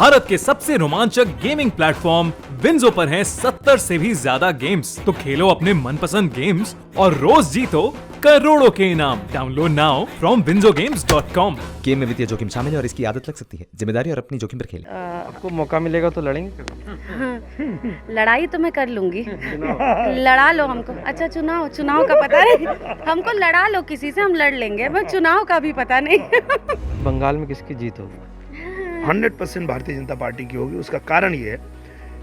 भारत के सबसे रोमांचक गेमिंग प्लेटफॉर्म विंजो पर हैं 70 से भी ज्यादा गेम्स। तो खेलो अपने मनपसंद गेम्स और रोज जीतो करोड़ों के इनाम। Download now from winzogames.com। Game में वित्तीय जोखिम शामिल है और इसकी आदत लग सकती है। जिम्मेदारी और अपनी जोखिम पर खेलें। आपको मौका मिलेगा तो लड़ेंगे? लड़ाई तो मैं कर लूंगी। लड़ा लो हमको। अच्छा, चुनाव का पता नहीं हमको। लड़ा लो किसी से, हम लड़ लेंगे। मैं चुनाव का भी पता नहीं। बंगाल में किसकी जीत होगी? 100% भारतीय जनता पार्टी की होगी। उसका कारण ये है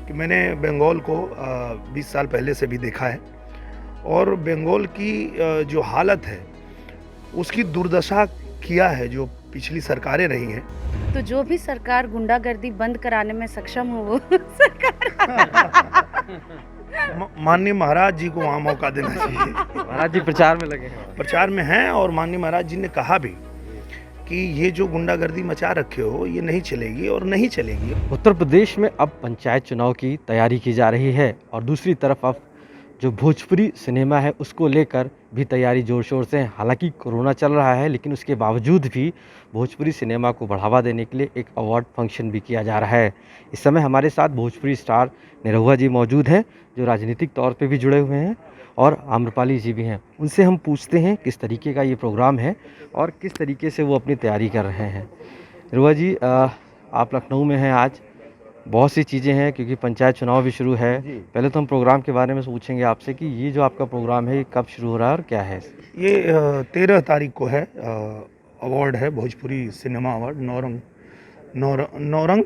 कि मैंने बंगाल को 20 साल पहले से भी देखा है और बंगाल की जो हालत है उसकी दुर्दशा किया है जो पिछली सरकारें रही हैं। तो जो भी सरकार गुंडागर्दी बंद कराने में सक्षम हो वो सरकार। माननीय महाराज जी को वहाँ मौका देना चाहिए। महाराज जी प्रचार में लगे हैं। प्रचार में हैं और माननीय महाराज जी ने कहा भी कि ये जो गुंडागर्दी मचा रखे हो ये नहीं चलेगी और नहीं चलेगी। उत्तर प्रदेश में अब पंचायत चुनाव की तैयारी की जा रही है और दूसरी तरफ अब जो भोजपुरी सिनेमा है उसको लेकर भी तैयारी जोर शोर से है। हालांकि कोरोना चल रहा है लेकिन उसके बावजूद भी भोजपुरी सिनेमा को बढ़ावा देने के लिए एक अवार्ड फंक्शन भी किया जा रहा है। इस समय हमारे साथ भोजपुरी स्टार निरहुआ जी मौजूद हैं जो राजनीतिक तौर पे भी जुड़े हुए हैं और आम्रपाली जी भी हैं। उनसे हम पूछते हैं किस तरीके का ये प्रोग्राम है और किस तरीके से वो अपनी तैयारी कर रहे हैं। निरहुआ जी, आप लखनऊ में हैं आज। बहुत सी चीज़ें हैं क्योंकि पंचायत चुनाव भी शुरू है। पहले तो हम प्रोग्राम के बारे में पूछेंगे आपसे कि ये जो आपका प्रोग्राम है ये कब शुरू हो रहा है और क्या है? ये 13 तारीख को है। अवार्ड है भोजपुरी सिनेमा अवार्ड। नौरंग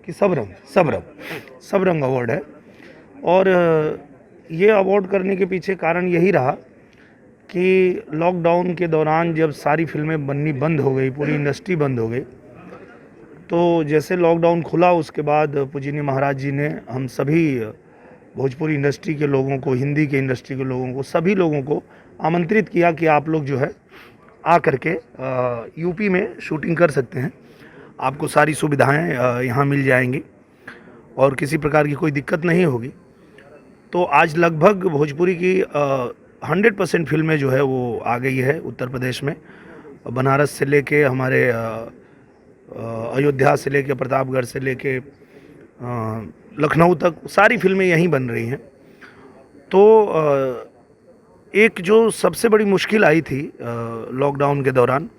कि सबरंग अवार्ड है। और ये अवार्ड करने के पीछे कारण यही रहा कि लॉकडाउन के दौरान जब सारी फिल्में बननी बंद हो गई, पूरी इंडस्ट्री बंद हो गई, तो जैसे लॉकडाउन खुला उसके बाद पूजनीय महाराज जी ने हम सभी भोजपुरी इंडस्ट्री के लोगों को, हिंदी के इंडस्ट्री के लोगों को, सभी लोगों को आमंत्रित किया कि आप लोग जो है आ करके यूपी में शूटिंग कर सकते हैं। आपको सारी सुविधाएं यहाँ मिल जाएंगी और किसी प्रकार की कोई दिक्कत नहीं होगी। तो आज लगभग भोजपुरी की 100% फिल्में जो है वो आ गई है उत्तर प्रदेश में। बनारस से लेके हमारे अयोध्या से लेके प्रतापगढ़ से लेके लखनऊ तक सारी फिल्में यहीं बन रही हैं। तो एक जो सबसे बड़ी मुश्किल आई थी लॉकडाउन के दौरान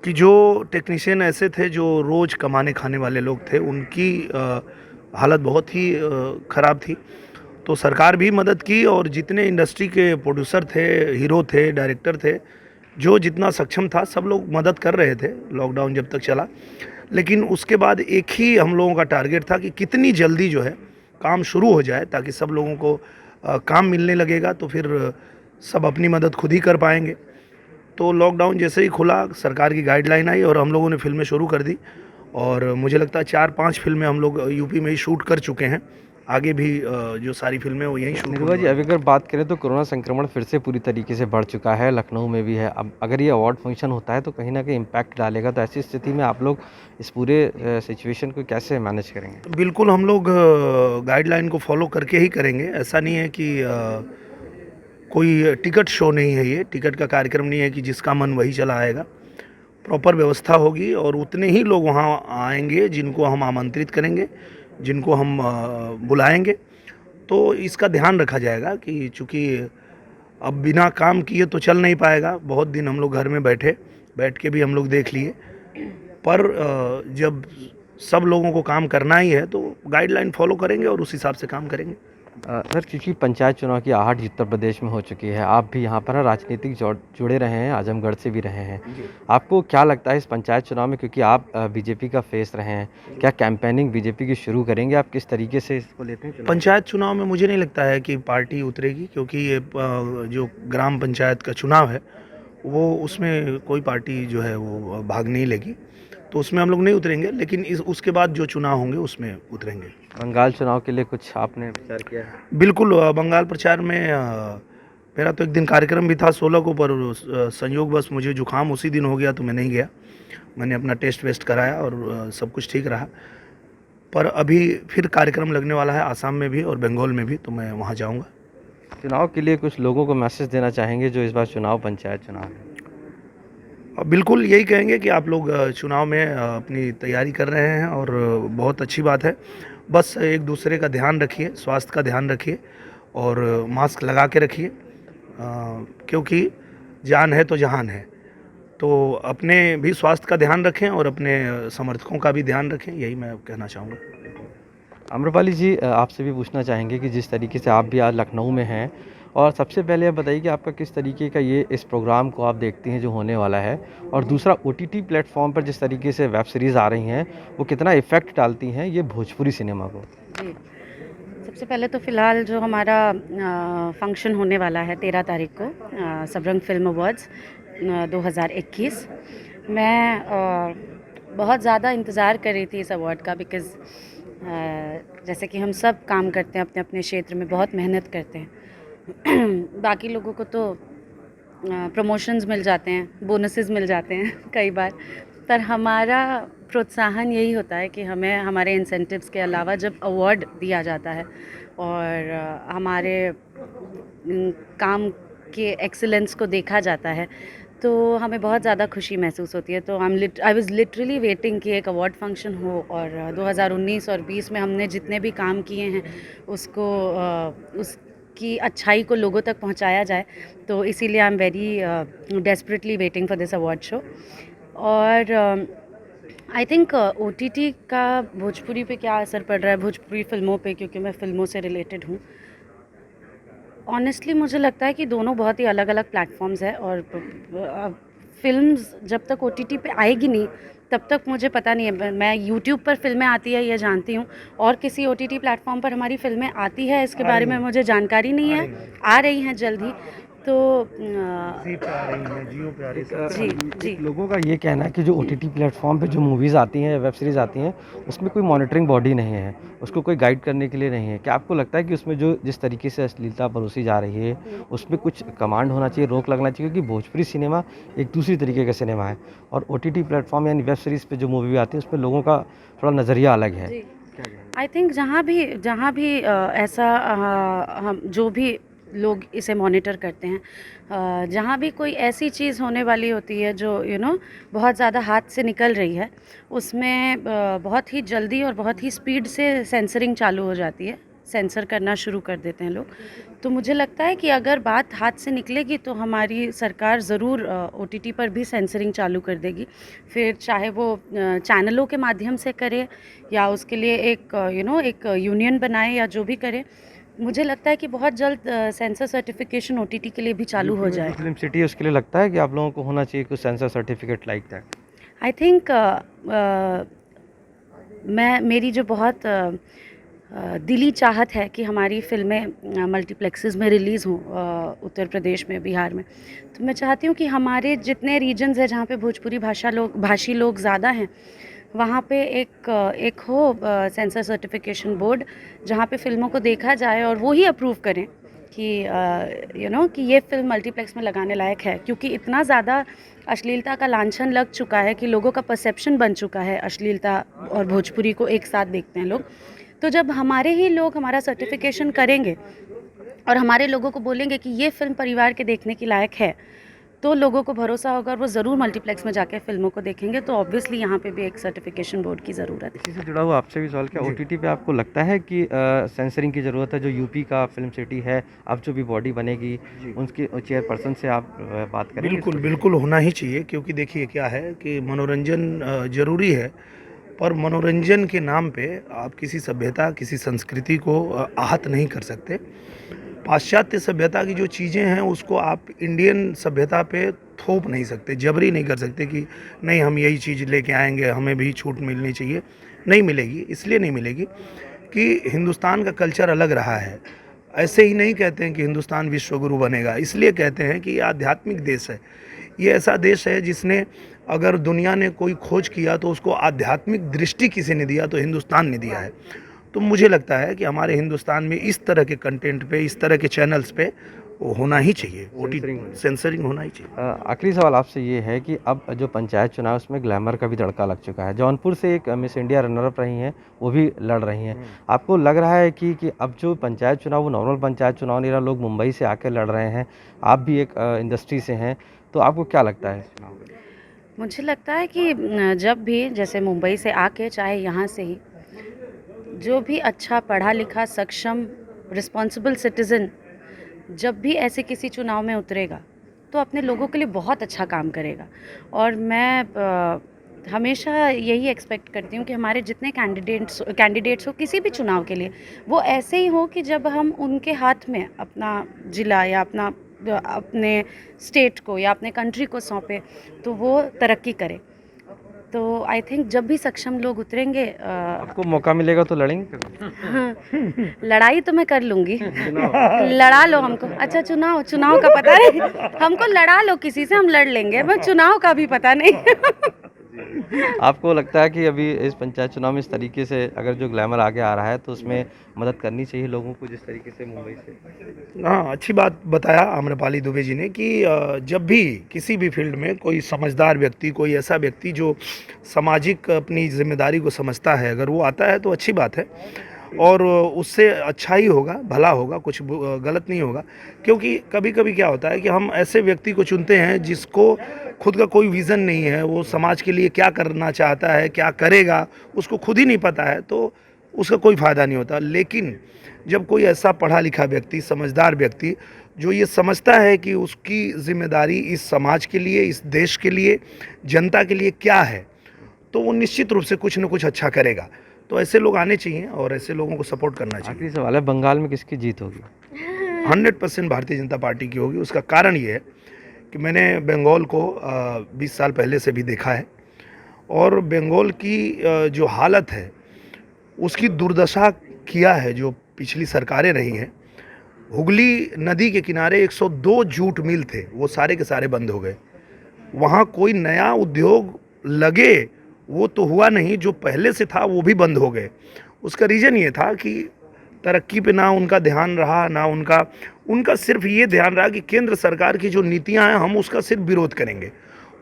कि जो टेक्नीशियन ऐसे थे जो रोज़ कमाने खाने वाले लोग थे, उनकी हालत बहुत ही ख़राब थी। तो सरकार भी मदद की और जितने इंडस्ट्री के प्रोड्यूसर थे, हीरो थे, डायरेक्टर थे, जो जितना सक्षम था सब लोग मदद कर रहे थे लॉकडाउन जब तक चला। लेकिन उसके बाद एक ही हम लोगों का टारगेट था कि कितनी जल्दी जो है काम शुरू हो जाए ताकि सब लोगों को काम मिलने लगेगा तो फिर सब अपनी मदद खुद ही कर पाएंगे। तो लॉकडाउन जैसे ही खुला सरकार की गाइडलाइन आई और हम लोगों ने फिल्में शुरू कर दी और मुझे लगता है 4-5 फिल्में हम लोग यूपी में ही शूट कर चुके हैं। आगे भी जो सारी फिल्में वो यहीं शूट। निरहुआ जी, अभी अगर बात करें तो कोरोना संक्रमण फिर से पूरी तरीके से बढ़ चुका है, लखनऊ में भी है। अब अगर ये अवार्ड फंक्शन होता है तो कहीं ना कहीं इम्पैक्ट डालेगा। तो ऐसी स्थिति में आप लोग इस पूरे सिचुएशन को कैसे मैनेज करेंगे? बिल्कुल, हम लोग गाइडलाइन को फॉलो करके ही करेंगे। ऐसा नहीं है कि कोई टिकट शो नहीं है, ये टिकट का कार्यक्रम नहीं है कि जिसका मन वही चला आएगा। प्रॉपर व्यवस्था होगी और उतने ही लोग वहाँ आएंगे जिनको हम आमंत्रित करेंगे, जिनको हम बुलाएंगे। तो इसका ध्यान रखा जाएगा कि चूँकि अब बिना काम किए तो चल नहीं पाएगा। बहुत दिन हम लोग घर में बैठ के भी हम लोग देख लिए, पर जब सब लोगों को काम करना ही है तो गाइडलाइन फॉलो करेंगे और उस हिसाब से काम करेंगे। सर, क्योंकि पंचायत चुनाव की आहट उत्तर प्रदेश में हो चुकी है, आप भी यहाँ पर राजनीतिक जुड़े रहे हैं, आजमगढ़ से भी रहे हैं। आपको क्या लगता है इस पंचायत चुनाव में, क्योंकि आप बीजेपी का फेस रहे हैं, क्या कैंपेनिंग बीजेपी की शुरू करेंगे? आप किस तरीके से इसको लेते हैं? पंचायत चुनाव में मुझे नहीं लगता है कि पार्टी उतरेगी, क्योंकि ये जो ग्राम पंचायत का चुनाव है वो उसमें कोई पार्टी जो है वो भाग नहीं लेगी। तो उसमें हम लोग नहीं उतरेंगे, लेकिन उसके बाद जो चुनाव होंगे उसमें उतरेंगे। बंगाल चुनाव के लिए कुछ आपने विचार किया है? बिल्कुल, बंगाल प्रचार में मेरा तो एक दिन कार्यक्रम भी था 16 को, पर संयोगवश मुझे जुकाम उसी दिन हो गया तो मैं नहीं गया। मैंने अपना टेस्ट वेस्ट कराया और सब कुछ ठीक रहा। पर अभी फिर कार्यक्रम लगने वाला है आसाम में भी और बंगाल में भी, तो मैं वहाँ जाऊँगा। चुनाव के लिए कुछ लोगों को मैसेज देना चाहेंगे जो इस बार चुनाव पंचायत चुनाव है? बिल्कुल यही कहेंगे कि आप लोग चुनाव में अपनी तैयारी कर रहे हैं और बहुत अच्छी बात है। बस एक दूसरे का ध्यान रखिए, स्वास्थ्य का ध्यान रखिए और मास्क लगा के रखिए, क्योंकि जान है तो जहान है। तो अपने भी स्वास्थ्य का ध्यान रखें और अपने समर्थकों का भी ध्यान रखें, यही मैं कहना चाहूँगा। आम्रपाली जी, आपसे भी पूछना चाहेंगे कि जिस तरीके से आप भी आज लखनऊ में हैं, और सबसे पहले आप बताइए कि आपका किस तरीके का ये इस प्रोग्राम को आप देखती हैं जो होने वाला है, और दूसरा ओटीटी प्लेटफॉर्म पर जिस तरीके से वेब सीरीज़ आ रही हैं वो कितना इफ़ेक्ट डालती हैं ये भोजपुरी सिनेमा को? जी, सबसे पहले तो फ़िलहाल जो हमारा फंक्शन होने वाला है 13 तारीख को, सबरंग फिल्म अवार्ड्स 2021, मैं बहुत ज़्यादा इंतज़ार कर रही थी इस अवार्ड का, बिकॉज़ जैसे कि हम सब काम करते हैं अपने अपने क्षेत्र में, बहुत मेहनत करते हैं। बाकी लोगों को तो प्रमोशंस मिल जाते हैं, बोनसेस मिल जाते हैं कई बार, पर हमारा प्रोत्साहन यही होता है कि हमें हमारे इंसेंटिव्स के अलावा जब अवार्ड दिया जाता है और हमारे काम के एक्सीलेंस को देखा जाता है, तो हमें बहुत ज़्यादा खुशी महसूस होती है। तो आई वाज लिटरली वेटिंग कि एक अवार्ड फंक्शन हो और 2019 और 20 में हमने जितने भी काम किए हैं उसको उसकी अच्छाई को लोगों तक पहुंचाया जाए। तो इसीलिए I am very desperately waiting for this award show. और आई थिंक ओटीटी का भोजपुरी पे क्या असर पड़ रहा है, भोजपुरी फ़िल्मों पे, क्योंकि मैं फ़िल्मों से रिलेटेड हूँ। ऑनेस्टली मुझे लगता है कि दोनों बहुत ही अलग अलग प्लेटफॉर्म्स है, और फिल्म्स जब तक ओटीटी पे आएगी नहीं तब तक मुझे पता नहीं है। मैं यूट्यूब पर फिल्में आती है ये जानती हूँ, और किसी ओटीटी प्लेटफॉर्म पर हमारी फिल्में आती है इसके बारे में मुझे जानकारी नहीं है। आ रही हैं जल्द ही, तो ज़ी पे आ रही हैं, जियो पे आ रही है। जी जी। लोगों का ये कहना है कि जो ओटीटी प्लेटफॉर्म पे जो मूवीज़ आती हैं, वेब सीरीज़ आती हैं, उसमें कोई मॉनिटरिंग बॉडी नहीं है, उसको कोई गाइड करने के लिए नहीं है। क्या आपको लगता है कि उसमें जो जिस तरीके से अश्लीलता परोसी जा रही है उसमें कुछ कमांड होना चाहिए, रोक लगना चाहिए? क्योंकि भोजपुरी सिनेमा एक दूसरी तरीके का सिनेमा है, और ओटीटी प्लेटफॉर्म यानी वेब सीरीज़ पे जो मूवी आती है उसमें लोगों का थोड़ा नज़रिया अलग है। जी, आई थिंक जहाँ भी ऐसा हम जो भी लोग इसे मॉनिटर करते हैं, जहाँ भी कोई ऐसी चीज़ होने वाली होती है जो बहुत ज़्यादा हाथ से निकल रही है, उसमें बहुत ही जल्दी और बहुत ही स्पीड से सेंसरिंग चालू हो जाती है, सेंसर करना शुरू कर देते हैं लोग। तो मुझे लगता है कि अगर बात हाथ से निकलेगी तो हमारी सरकार ज़रूर ओटीटी पर भी सेंसरिंग चालू कर देगी, फिर चाहे वो चैनलों के माध्यम से करे या उसके लिए एक यूनियन बनाए या जो भी करे। मुझे लगता है कि बहुत जल्द सेंसर सर्टिफिकेशन ओटीटी के लिए भी चालू हो जाए। फिल्म सिटी है, उसके लिए लगता है कि आप लोगों को होना चाहिए कुछ sensor certificate like that? I think मेरी जो बहुत दिली चाहत है कि हमारी फ़िल्में मल्टीप्लेक्सेस में रिलीज़ हों, उत्तर प्रदेश में, बिहार में। तो मैं चाहती हूँ कि हमारे जितने रीजन्स हैं जहाँ पे भोजपुरी भाषी लोग ज़्यादा हैं, वहाँ पे एक हो सेंसर सर्टिफिकेशन बोर्ड, जहाँ पे फ़िल्मों को देखा जाए और वो ही अप्रूव करें कि कि ये फ़िल्म मल्टीप्लेक्स में लगाने लायक है। क्योंकि इतना ज़्यादा अश्लीलता का लांछन लग चुका है कि लोगों का परसेप्शन बन चुका है, अश्लीलता और भोजपुरी को एक साथ देखते हैं लोग। तो जब हमारे ही लोग हमारा सर्टिफिकेशन करेंगे और हमारे लोगों को बोलेंगे कि ये फ़िल्म परिवार के देखने की लायक है, तो लोगों को भरोसा होगा और वो ज़रूर मल्टीप्लेक्स में जाके फ़िल्मों को देखेंगे। तो ऑब्वियसली यहाँ पे भी एक सर्टिफिकेशन बोर्ड की ज़रूरत है। इसी से जुड़ा हुआ आपसे भी सवाल, क्या ओटीटी पे आपको लगता है कि सेंसरिंग की ज़रूरत है? जो यूपी का फिल्म सिटी है, अब जो भी बॉडी बनेगी उनके चेयरपर्सन से आप बात करेंगे? बिल्कुल बिल्कुल होना ही चाहिए, क्योंकि देखिए क्या है कि मनोरंजन ज़रूरी है, पर मनोरंजन के नाम पे आप किसी सभ्यता, किसी संस्कृति को आहत नहीं कर सकते। पाश्चात्य सभ्यता की जो चीज़ें हैं उसको आप इंडियन सभ्यता पे थोप नहीं सकते, जबरी नहीं कर सकते कि नहीं हम यही चीज़ लेके आएंगे, हमें भी छूट मिलनी चाहिए। नहीं मिलेगी, इसलिए नहीं मिलेगी कि हिंदुस्तान का कल्चर अलग रहा है। ऐसे ही नहीं कहते हैं कि हिंदुस्तान विश्वगुरु बनेगा, इसलिए कहते हैं कि ये आध्यात्मिक देश है। ये ऐसा देश है जिसने, अगर दुनिया ने कोई खोज किया तो उसको आध्यात्मिक दृष्टि किसी ने दिया तो हिंदुस्तान ने दिया है। तो मुझे लगता है कि हमारे हिंदुस्तान में इस तरह के कंटेंट पे, इस तरह के चैनल्स पे वो होना ही चाहिए, सेंसरिंग होना ही चाहिए। आखिरी सवाल आपसे ये है कि अब जो पंचायत चुनाव है उसमें ग्लैमर का भी तड़का लग चुका है। जौनपुर से एक मिस इंडिया रनरअप रही हैं, वो भी लड़ रही हैं। आपको लग रहा है कि अब जो पंचायत चुनाव वो नॉर्मल पंचायत चुनाव नहीं रहा, लोग मुंबई से आकर लड़ रहे हैं, आप भी एक इंडस्ट्री से हैं, तो आपको क्या लगता है इस चुनाव में? मुझे लगता है कि जब भी जैसे मुंबई से आके चाहे यहाँ से ही जो भी अच्छा पढ़ा लिखा सक्षम रिस्पॉन्सिबल सिटीज़न जब भी ऐसे किसी चुनाव में उतरेगा तो अपने लोगों के लिए बहुत अच्छा काम करेगा। और मैं हमेशा यही एक्सपेक्ट करती हूँ कि हमारे जितने कैंडिडेट्स हो किसी भी चुनाव के लिए वो ऐसे ही हो कि जब हम उनके हाथ में अपना जिला या अपने स्टेट को या अपने कंट्री को सौंपे तो वो तरक्की करे। तो आई थिंक जब भी सक्षम लोग उतरेंगे आपको मौका मिलेगा तो लड़ेंगे कभी? लड़ाई तो मैं कर लूँगी। लड़ा लो हमको। अच्छा चुनाव का पता नहीं, हमको लड़ा लो किसी से, हम लड़ लेंगे, मैं चुनाव का भी पता नहीं। आपको लगता है कि अभी इस पंचायत चुनाव में इस तरीके से अगर जो ग्लैमर आगे आ रहा है तो उसमें मदद करनी चाहिए लोगों को जिस तरीके से मुंबई से? हाँ, अच्छी बात बताया आम्रपाली दुबे जी ने कि जब भी किसी भी फील्ड में कोई समझदार व्यक्ति, कोई ऐसा व्यक्ति जो सामाजिक अपनी जिम्मेदारी को समझता है, अगर वो आता है तो अच्छी बात है और उससे अच्छा ही होगा, भला होगा, कुछ गलत नहीं होगा। क्योंकि कभी कभी क्या होता है कि हम ऐसे व्यक्ति को चुनते हैं जिसको खुद का कोई विज़न नहीं है, वो समाज के लिए क्या करना चाहता है, क्या करेगा, उसको खुद ही नहीं पता है, तो उसका कोई फ़ायदा नहीं होता। लेकिन जब कोई ऐसा पढ़ा लिखा व्यक्ति, समझदार व्यक्ति जो ये समझता है कि उसकी जिम्मेदारी इस समाज के लिए, इस देश के लिए, जनता के लिए क्या है, तो वो निश्चित रूप से कुछ न कुछ अच्छा करेगा। तो ऐसे लोग आने चाहिए और ऐसे लोगों को सपोर्ट करना चाहिए। आखिरी सवाल है, बंगाल में किसकी जीत होगी? 100% भारतीय जनता पार्टी की होगी। उसका कारण ये है कि मैंने बंगाल को 20 साल पहले से भी देखा है और बंगाल की जो हालत है उसकी दुर्दशा किया है जो पिछली सरकारें रही हैं। हुगली नदी के किनारे 102 जूट मिल थे, वो सारे के सारे बंद हो गए। वहाँ कोई नया उद्योग लगे वो तो हुआ नहीं, जो पहले से था वो भी बंद हो गए। उसका रीज़न ये था कि तरक्की पे ना उनका ध्यान रहा, ना उनका सिर्फ ये ध्यान रहा कि केंद्र सरकार की जो नीतियां हैं हम उसका सिर्फ विरोध करेंगे।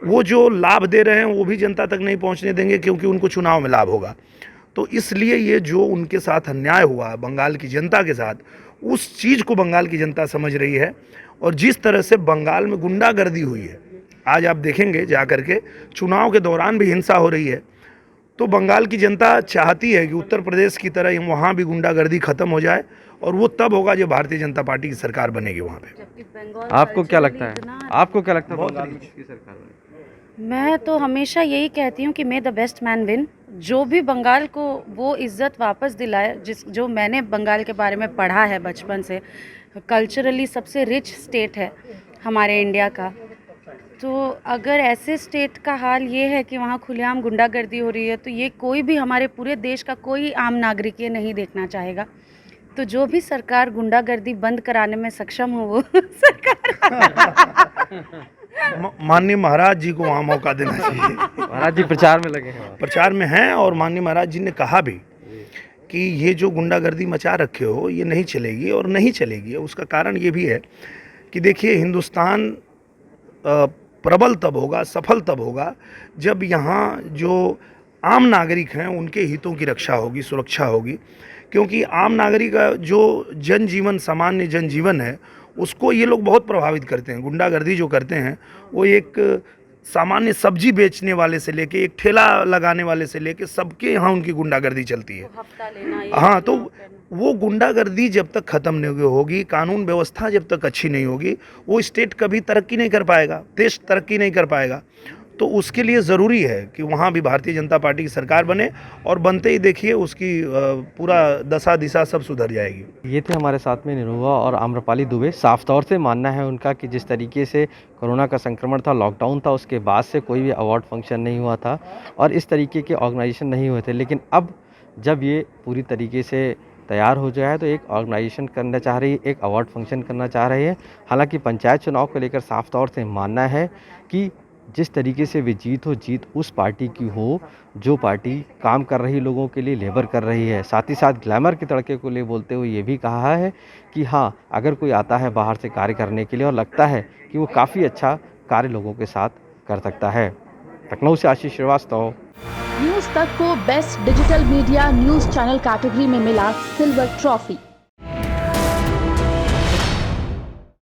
वो जो लाभ दे रहे हैं वो भी जनता तक नहीं पहुंचने देंगे क्योंकि उनको चुनाव में लाभ होगा। तो इसलिए ये जो उनके साथ अन्याय हुआ बंगाल की जनता के साथ, उस चीज़ को बंगाल की जनता समझ रही है। और जिस तरह से बंगाल में गुंडागर्दी हुई है, आज आप देखेंगे जा कर के चुनाव के दौरान भी हिंसा हो रही है, तो बंगाल की जनता चाहती है कि उत्तर प्रदेश की तरह वहाँ भी गुंडागर्दी खत्म हो जाए और वो तब होगा जब भारतीय जनता पार्टी की सरकार बनेगी वहाँ पे। आपको क्या लगता है बंगाल में किसकी सरकार बनेगी? मैं तो हमेशा यही कहती हूँ कि मे द बेस्ट मैन विन। जो भी बंगाल को वो इज़्ज़त वापस दिलाए जो मैंने बंगाल के बारे में पढ़ा है बचपन से, कल्चरली सबसे रिच स्टेट है हमारे इंडिया का। तो अगर ऐसे स्टेट का हाल ये है कि वहाँ खुलेआम गुंडागर्दी हो रही है तो ये कोई भी हमारे पूरे देश का कोई आम नागरिक ये नहीं देखना चाहेगा। तो जो भी सरकार गुंडागर्दी बंद कराने में सक्षम हो वो सरकार माननीय महाराज जी को वहाँ मौका देना चाहिए। महाराज जी प्रचार में लगे हैं। प्रचार में हैं और माननीय महाराज जी ने कहा भी कि ये जो गुंडागर्दी मचा रखे हो ये नहीं चलेगी और नहीं चलेगी। उसका कारण ये भी है कि देखिए, हिंदुस्तान प्रबल तब होगा, सफल तब होगा जब यहाँ जो आम नागरिक हैं उनके हितों की रक्षा होगी, सुरक्षा होगी। क्योंकि आम नागरिक का जो जनजीवन, सामान्य जनजीवन है, उसको ये लोग बहुत प्रभावित करते हैं। गुंडागर्दी जो करते हैं वो एक सामान्य सब्जी बेचने वाले से लेके एक ठेला लगाने वाले से लेके सबके यहाँ उनकी गुंडागर्दी चलती है। हाँ, तो वो गुंडागर्दी जब तक ख़त्म नहीं होगी, कानून व्यवस्था जब तक अच्छी नहीं होगी, वो स्टेट कभी तरक्की नहीं कर पाएगा, देश तरक्की नहीं कर पाएगा। तो उसके लिए ज़रूरी है कि वहाँ भी भारतीय जनता पार्टी की सरकार बने और बनते ही देखिए उसकी पूरा दशा दिशा सब सुधर जाएगी। ये थे हमारे साथ में निरुवा और आम्रपाली दुबे। साफ तौर से मानना है उनका कि जिस तरीके से कोरोना का संक्रमण था, लॉकडाउन था, उसके बाद से कोई भी अवार्ड फंक्शन नहीं हुआ था और इस तरीके के ऑर्गेनाइजेशन नहीं हुए थे। लेकिन अब जब ये पूरी तरीके से तैयार हो जाए तो एक ऑर्गेनाइजेशन करना चाह रही है, एक अवार्ड फंक्शन करना चाह रही है। हालांकि पंचायत चुनाव को लेकर साफ तौर से मानना है कि जिस तरीके से वे जीत उस पार्टी की हो जो पार्टी काम कर रही लोगों के लिए, लेबर कर रही है। साथ ही साथ ग्लैमर के तड़के को ले बोलते हुए ये भी कहा है कि हाँ, अगर कोई आता है बाहर से कार्य करने के लिए और लगता है कि वो काफ़ी अच्छा कार्य लोगों के साथ कर सकता है। लखनऊ से आशीष श्रीवास्तव। न्यूज़ तक को best digital media news channel category में मिला सिल्वर ट्रॉफी।